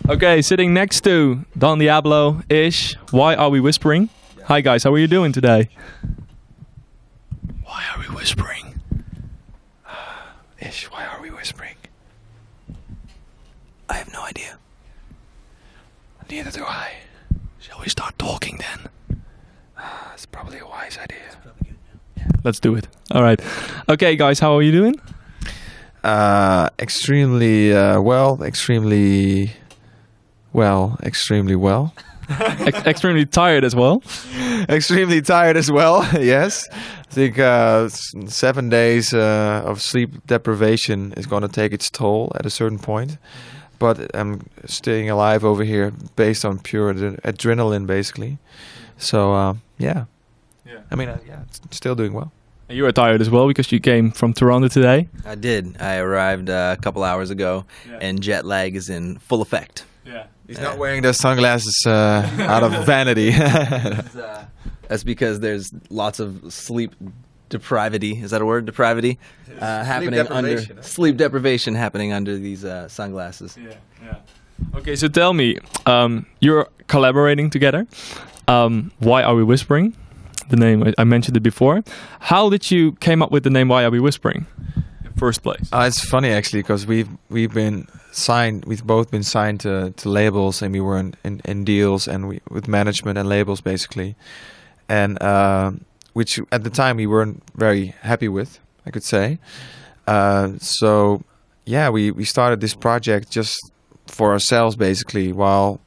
Okay, sitting next to Don Diablo, Ish. Why are we whispering? Hi guys, how are you doing today? Why are we whispering? Ish, why are we whispering? I have no idea. Neither do I. Shall we start talking then? It's probably a wise idea. Yeah, let's do it. All right. Okay, guys, how are you doing? Extremely well. Extremely well. Extremely tired as well. Extremely tired as well. Yes, I think 7 days of sleep deprivation is going to take its toll at a certain point. But I'm staying alive over here based on pure adrenaline, basically. So yeah. I mean, yeah, still doing well. You are tired as well because you came from Toronto today. I did. I arrived a couple hours ago, and jet lag is in full effect. Yeah. He's not wearing those sunglasses out of vanity. That's because there's lots of sleep deprivity. Is that a word? Deprivity happening under sleep deprivation happening under these sunglasses. Yeah. Okay, so tell me, you're collaborating together. Why are we whispering? The name, I mentioned it before. How did you came up with the name Why Are We Whispering in first place? It's funny actually because we've been signed. We've both been signed to labels, and we were in deals and with management and labels basically, and which at the time we weren't very happy with, I could say. So yeah, we started this project just for ourselves basically, while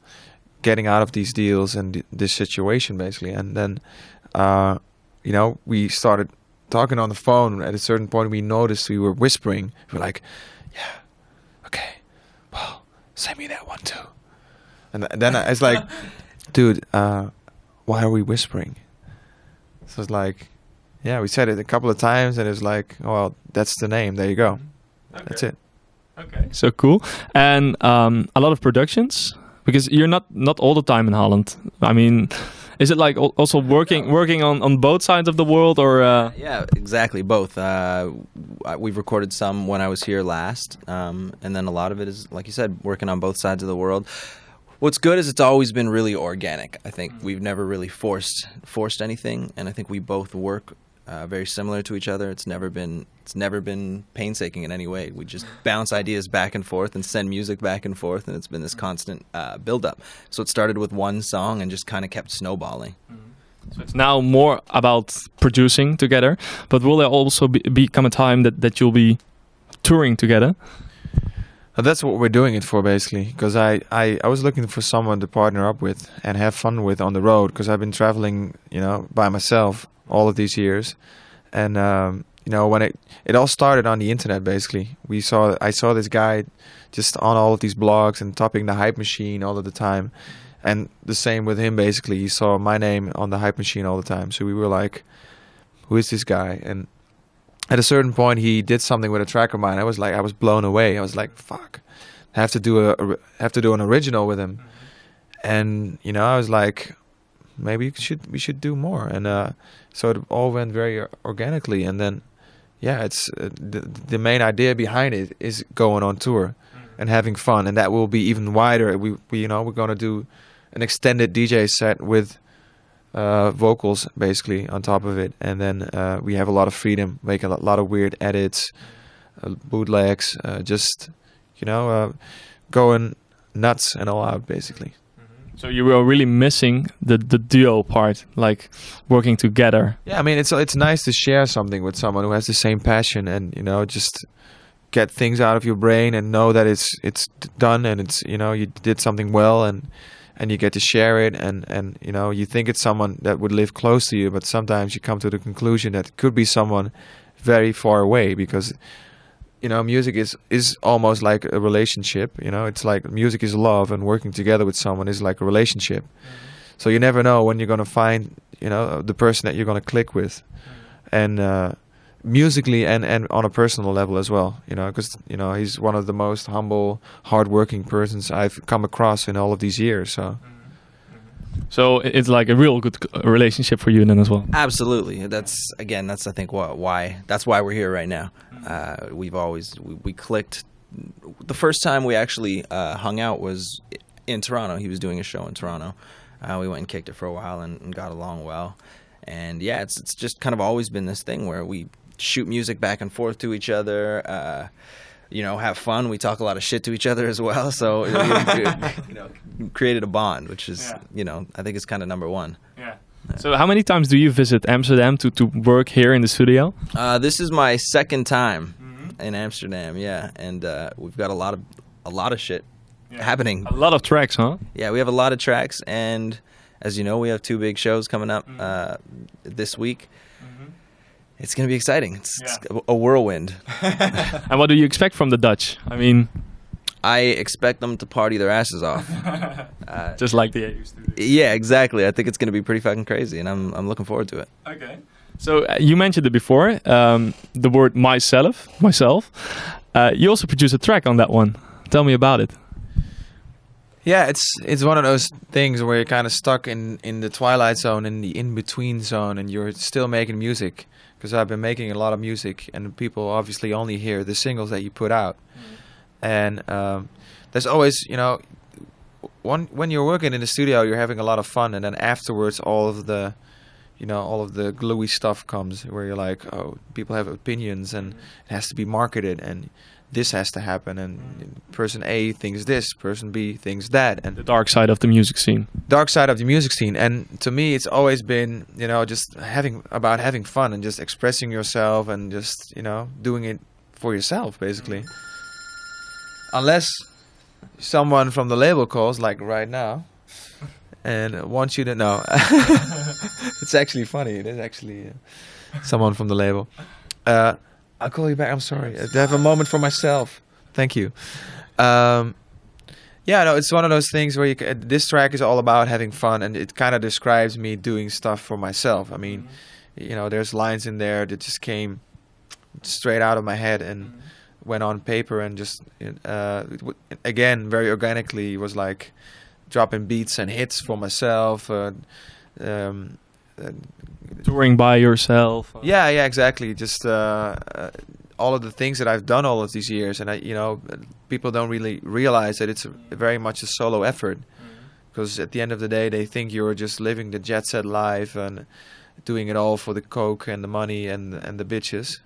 getting out of these deals and this situation basically, and then. We started talking on the phone. At a certain point, we noticed we were whispering. We were like, yeah, okay, well, send me that one too. And then I was like, dude, why are we whispering? So it's like, yeah, we said it a couple of times, and it's like, oh, well, that's the name. There you go. Okay. That's it. Okay, so cool. And a lot of productions, because you're not all the time in Holland. I mean, is it like also working on both sides of the world, or? Yeah, exactly, both. We've recorded some when I was here last, and then a lot of it is, like you said, working on both sides of the world. What's good is it's always been really organic. I think we've never really forced anything, and I think we both work very similar to each other. It's never been painstaking in any way. We just bounce ideas back and forth and send music back and forth, and it's been this constant build-up. So it started with one song and just kind of kept snowballing. So it's now more about producing together, but will there also become a time that you'll be touring together? That's what we're doing it for, basically, because I was looking for someone to partner up with and have fun with on the road, because I've been traveling, by myself all of these years. And when it all started on the internet, basically, I saw this guy just on all of these blogs and topping the hype machine all of the time, and the same with him. Basically, he saw my name on the hype machine all the time, so we were like, who is this guy? And at a certain point, he did something with a track of mine. I was blown away. I was like, fuck, I have to do an original with him. And I was like, maybe we should do more. And so it all went very organically. And then, yeah, it's the main idea behind it is going on tour and having fun, and that will be even wider. We're gonna do an extended DJ set with vocals basically on top of it, and then we have a lot of freedom, make a lot of weird edits, bootlegs, just going nuts and all out basically. So you were really missing the duo part, like working together. Yeah, I mean it's nice to share something with someone who has the same passion, and just get things out of your brain and know that it's done, and it's you did something well, and you get to share it, and you think it's someone that would live close to you, but sometimes you come to the conclusion that it could be someone very far away, because music is almost like a relationship. It's like music is love, and working together with someone is like a relationship. So you never know when you're going to find the person that you're going to click with, and musically and on a personal level as well, because he's one of the most humble, hardworking persons I've come across in all of these years. So it's like a real good relationship for you then as well. Absolutely. That's I think why we're here right now. We clicked the first time we actually hung out was in Toronto. He was doing a show in Toronto. We went and kicked it for a while and got along well. And yeah, it's just kind of always been this thing where we shoot music back and forth to each other. Have fun. We talk a lot of shit to each other as well. So created a bond, which is I think it's kind of number one. Yeah. So how many times do you visit Amsterdam to work here in the studio? This is my second time in Amsterdam. Yeah, and we've got a lot of shit happening. A lot of tracks, huh? Yeah, we have a lot of tracks, and as you know, we have 2 big shows coming up this week. It's going to be exciting. It's a whirlwind. And what do you expect from the Dutch? I mean, I expect them to party their asses off. Just like they used to do. Yeah, exactly. I think it's going to be pretty fucking crazy, and I'm looking forward to it. Okay. So you mentioned it before, the word myself. You also produced a track on that one. Tell me about it. Yeah, it's one of those things where you're kind of stuck in the twilight zone, in the in-between zone, and you're still making music. Because I've been making a lot of music, and people obviously only hear the singles that you put out. And there's always, when you're working in the studio, you're having a lot of fun, and then afterwards, all of the gluey stuff comes, where you're like, oh, people have opinions, and it has to be marketed, and this has to happen, and person A thinks this, person B thinks that, and the dark side of the music scene. Dark side of the music scene. And to me, it's always been, just having fun and just expressing yourself and just, doing it for yourself, basically. Unless someone from the label calls, like right now, and wants you to know. It's actually funny. It is actually someone from the label. I'll call you back. I'm sorry. I have a moment for myself. Thank you. It's one of those things where this track is all about having fun, and it kind of describes me doing stuff for myself. I mean, there's lines in there that just came straight out of my head and went on paper, and just again very organically was like dropping beats and hits for myself. Touring by yourself. Yeah, exactly. Just all of the things that I've done all of these years, and people don't really realize that it's very much a solo effort. Because at the end of the day, they think you're just living the jet set life and doing it all for the coke and the money and the bitches,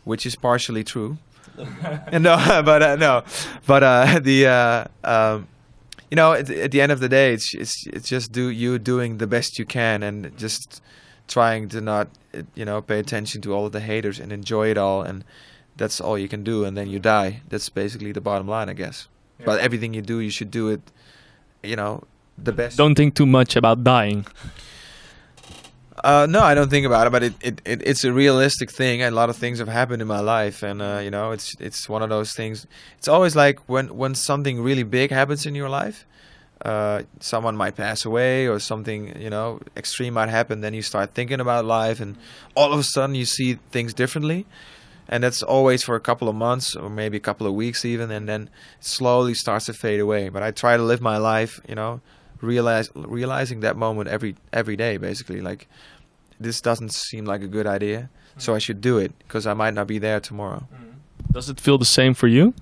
which is partially true. At the end of the day, it's just doing the best you can, and just trying to not pay attention to all of the haters and enjoy it all, and that's all you can do, and then you die. That's basically the bottom line, I guess. Yeah. But everything you do, you should do it the best. Don't think too much about dying. No, I don't think about it, but it's a realistic thing. A lot of things have happened in my life, and it's one of those things. It's always like when something really big happens in your life, someone might pass away or something extreme might happen. Then you start thinking about life, and all of a sudden you see things differently, and that's always for a couple of months or maybe a couple of weeks even, and then it slowly starts to fade away. But I try to live my life, realizing that moment every day, basically. Like, this doesn't seem like a good idea, so I should do it, because I might not be there tomorrow. Does it feel the same for you?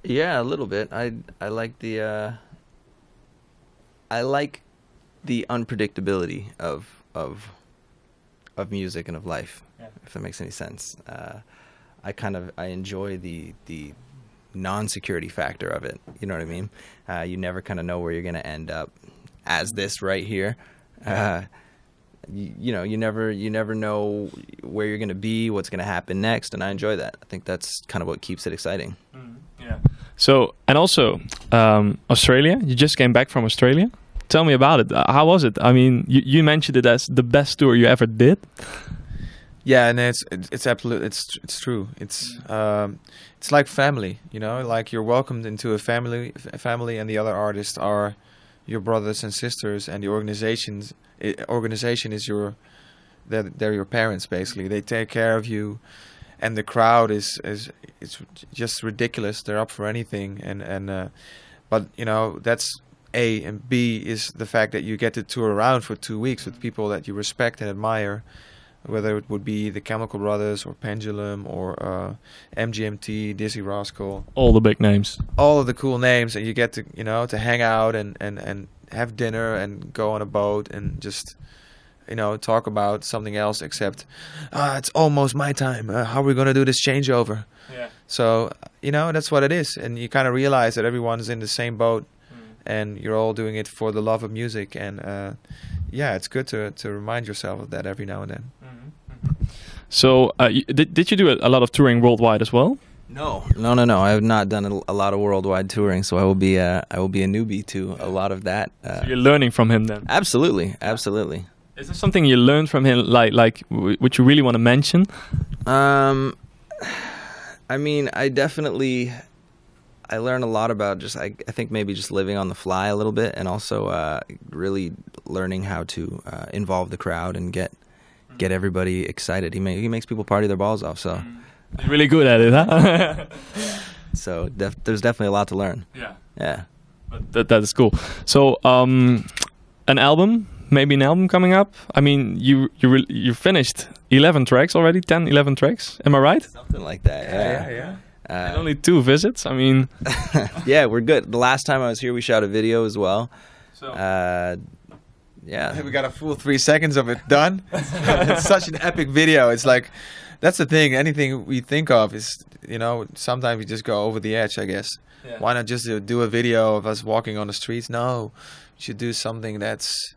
Yeah, a little bit. I like the unpredictability of music and of life, if that makes any sense. I enjoy the non-security factor of it. You know what I mean? You never kind of know where you're going to end up, as this right here. You never know where you're going to be, what's going to happen next, and I enjoy that. I think that's kind of what keeps it exciting. Yeah. So, and also, Australia, you just came back from Australia. Tell me about it. How was it? I mean, you mentioned it as the best tour you ever did. Yeah, and it's absolute. It's true. It's like family, like you're welcomed into a family, and the other artists are your brothers and sisters, and the organization is they're your parents, basically. They take care of you, and the crowd is it's just ridiculous. They're up for anything, but that's A, and B is the fact that you get to tour around for 2 weeks with people that you respect and admire. whether it would be the Chemical Brothers or Pendulum or MGMT, Dizzy Rascal, All the big names. all of the cool names, and you get to to hang out and have dinner and go on a boat and just talk about something else except it's almost my time. How are we gonna do this changeover? Yeah. So that's what it is, and you kind of realize that everyone's in the same boat, and you're all doing it for the love of music, and it's good to remind yourself of that every now and then. So did you do a lot of touring worldwide as well? No. I have not done a lot of worldwide touring, so I will be a newbie to a lot of that. So you're learning from him then. Absolutely. Is there something you learned from him, like which you really want to mention? I mean, I learn a lot about just I think maybe just living on the fly a little bit, and also really learning how to involve the crowd and get everybody excited. He makes people party their balls off. So He's really good at it, huh? so there's definitely a lot to learn. Yeah. But that is cool. So an album, maybe an album coming up. I mean, you finished 11 tracks already, 11 tracks. Am I right? Something like that. Yeah. And only 2 visits. I mean, yeah, we're good. The last time I was here, we shot a video as well. so Yeah. We got a full 3 seconds of it done. It's such an epic video. It's like, that's the thing. Anything we think of is, sometimes we just go over the edge, I guess. Yeah. Why not just do a video of us walking on the streets? No, we should do something that's,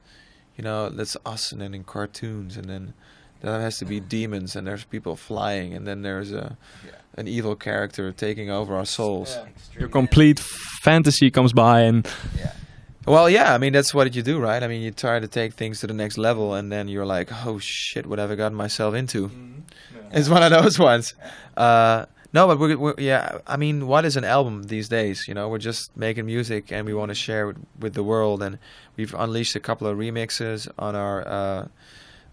that's us, and then in cartoons, and then there has to be demons, and there's people flying, and then there's an evil character taking over our souls. your complete fantasy comes by, and Well, yeah, I mean, that's what you do, right? I mean, you try to take things to the next level, and then you're like, oh shit, what have I gotten myself into? It's one of those ones. No, but I mean, what is an album these days? We're just making music, and we want to share it with the world, and we've unleashed a couple of remixes on our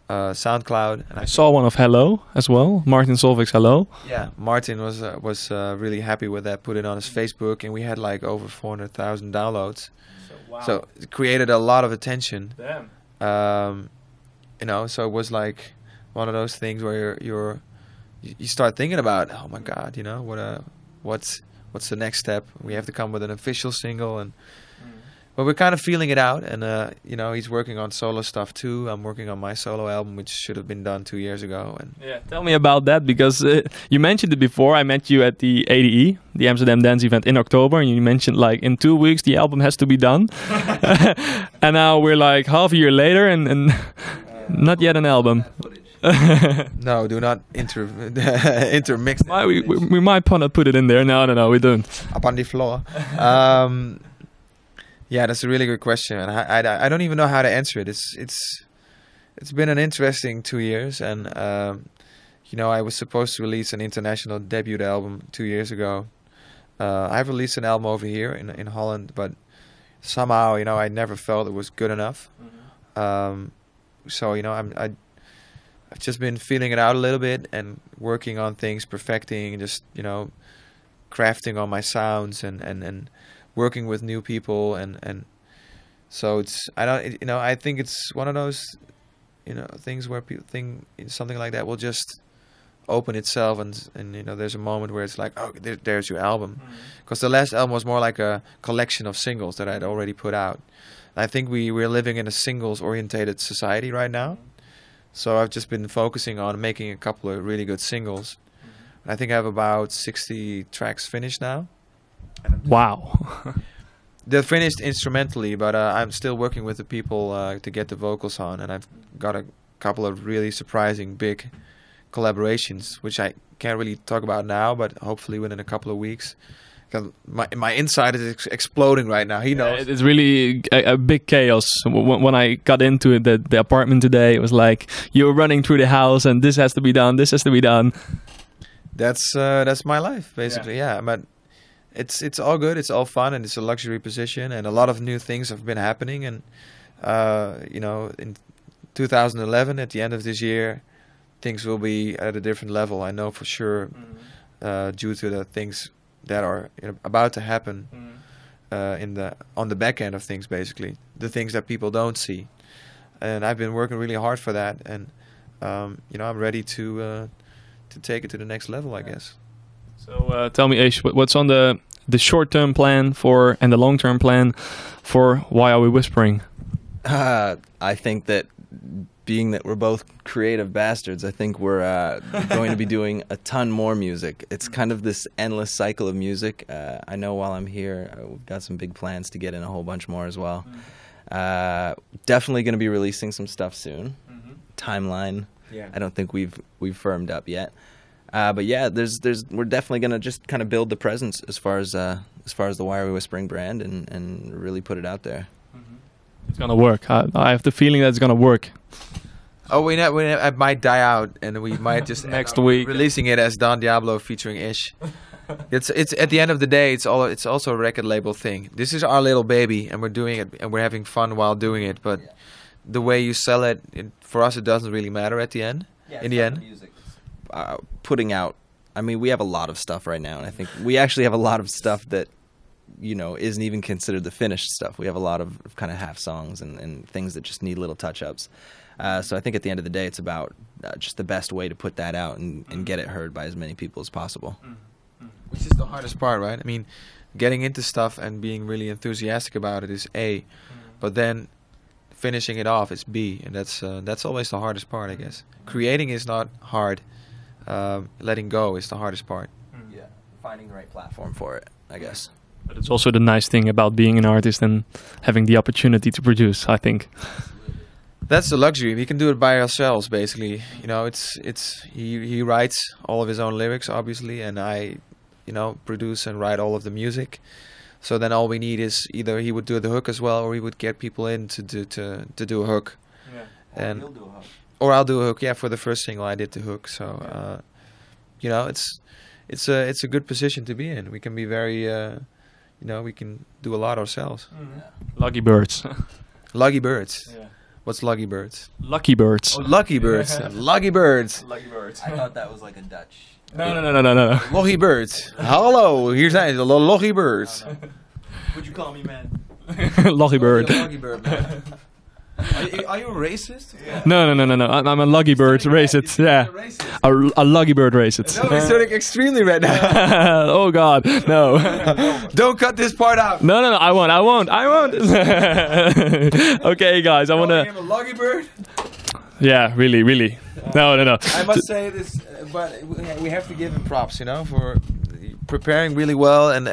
SoundCloud. And I saw one of Hello as well, Martin Solveig's Hello. Yeah, Martin was really happy with that, put it on his Facebook, and we had like over 400,000 downloads. Wow. So it created a lot of attention. Damn. So it was like one of those things where you start thinking about, oh my God, what's the next step? We have to come with an official single, and but we're kind of feeling it out. And he's working on solo stuff too. I'm working on my solo album, which should have been done 2 years ago. And Tell me about that, because you mentioned it before. I met you at the ADE, the Amsterdam Dance Event, in October, and you mentioned like in 2 weeks the album has to be done. And now we're like half a year later, and not yet an album. no, do not intermix. We might put it in there. No, we don't. Up on the floor. Yeah, that's a really good question, and I don't even know how to answer it. It's been an interesting 2 years, and I was supposed to release an international debut album 2 years ago. I've released an album over here in Holland, but somehow I never felt it was good enough. So I've just been feeling it out a little bit and working on things, perfecting, and just crafting on my sounds and working with new people, and so I think it's one of those things where people think something like that will just open itself, and there's a moment where it's like, oh, there's your album, because the last album was more like a collection of singles that I'd already put out. I think we're living in a singles orientated society right now, so I've just been focusing on making a couple of really good singles. I think I have about 60 tracks finished now. Wow. They're finished instrumentally, but I'm still working with the people to get the vocals on, and I've got a couple of really surprising big collaborations, which I can't really talk about now, but hopefully within a couple of weeks. 'Cause my inside is exploding right now. He knows. It's really a big chaos. When I got into it, the apartment today, it was like you're running through the house, and this has to be done, this has to be done. That's my life, basically. Yeah, but it's all good. It's all fun, and it's a luxury position, and a lot of new things have been happening. And in 2011, at the end of this year, things will be at a different level. I know for sure, due to the things that are about to happen on the back end of things, basically the things that people don't see. And I've been working really hard for that, and I'm ready to take it to the next level, I guess. So tell me, Ace, what's on the short-term plan for and the long-term plan for Why Are We Whispering? I think that being that we're both creative bastards, I think we're going to be doing a ton more music. It's kind of this endless cycle of music. I know while I'm here, we've got some big plans to get in a whole bunch more as well. Definitely going to be releasing some stuff soon. Timeline, I don't think we've firmed up yet. But yeah, we're definitely going to just kind of build the presence as far as the Why Are We Whispering brand and really put it out there. It's gonna work. I have the feeling that it's gonna work. Oh, it might die out, and we might just Next week releasing it as Don Diablo featuring Ish. It's at the end of the day, it's also a record label thing. This is our little baby, and we're doing it, and we're having fun while doing it. But the way you sell it, for us, it doesn't really matter at the end. In the end, music. Putting out. I mean, we have a lot of stuff right now, and I think we actually have a lot of stuff that isn't even considered the finished stuff. We have a lot of kind of half songs and things that just need little touch-ups. So I think at the end of the day, it's about just the best way to put that out and get it heard by as many people as possible. Which is the hardest part, right? I mean, getting into stuff and being really enthusiastic about it is A, but then finishing it off is B, and that's always the hardest part, I guess. Creating is not hard. Letting go is the hardest part. Yeah, finding the right platform for it, I guess. But it's also the nice thing about being an artist and having the opportunity to produce, I think. That's the luxury. We can do it by ourselves, basically. He writes all of his own lyrics, obviously, and I, produce and write all of the music. So then all we need is either he would do the hook as well, or he would get people in to do a hook. Yeah. And He'll do a hook. Or I'll do a hook. Yeah, for the first single I did the hook. So, it's a good position to be in. We can be very, we can do a lot ourselves. Lucky birds. Lucky birds. Yeah. What's lucky birds? Lucky birds. Oh, lucky birds. Lucky birds. Lucky birds. I thought that was like a Dutch. No. Lucky birds. Hello, here's that. Lucky birds. Would you call me, man? Lucky bird. Lucky bird, man. Are you a racist? Yeah. No. I'm a lucky bird racist. Yeah. A lucky bird racist. No, it's turning extremely red now. Oh God, no. Don't cut this part out. No. I won't. Okay, guys, I wanna. A lucky bird. Yeah, really. No. I must say this, but we have to give him props, for preparing really well and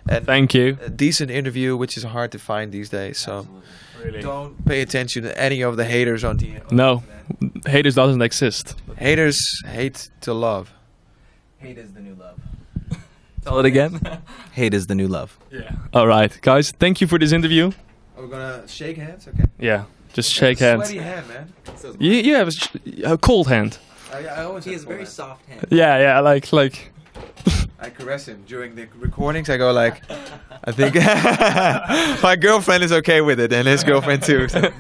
thank you. A decent interview, which is hard to find these days. So. Absolutely. Really. Don't pay attention to any of the haters on the internet. No, haters doesn't exist. Haters hate to love. Hate is the new love. Tell it again. Hate is the new love. Yeah. All right, guys. Thank you for this interview. Are we gonna shake hands? Okay. Yeah. Just shake hands. Sweaty hand, man. You have a cold hand. I always He have has cold very hand. soft hands. Yeah. Like. I caress him during the recordings. I go like, I think my girlfriend is okay with it, and his girlfriend too. So.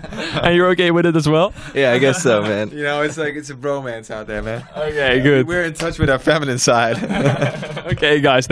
And you're okay with it as well? Yeah, I guess so, man. It's like it's a bromance out there, man. Okay, good. We're in touch with our feminine side. Okay, guys.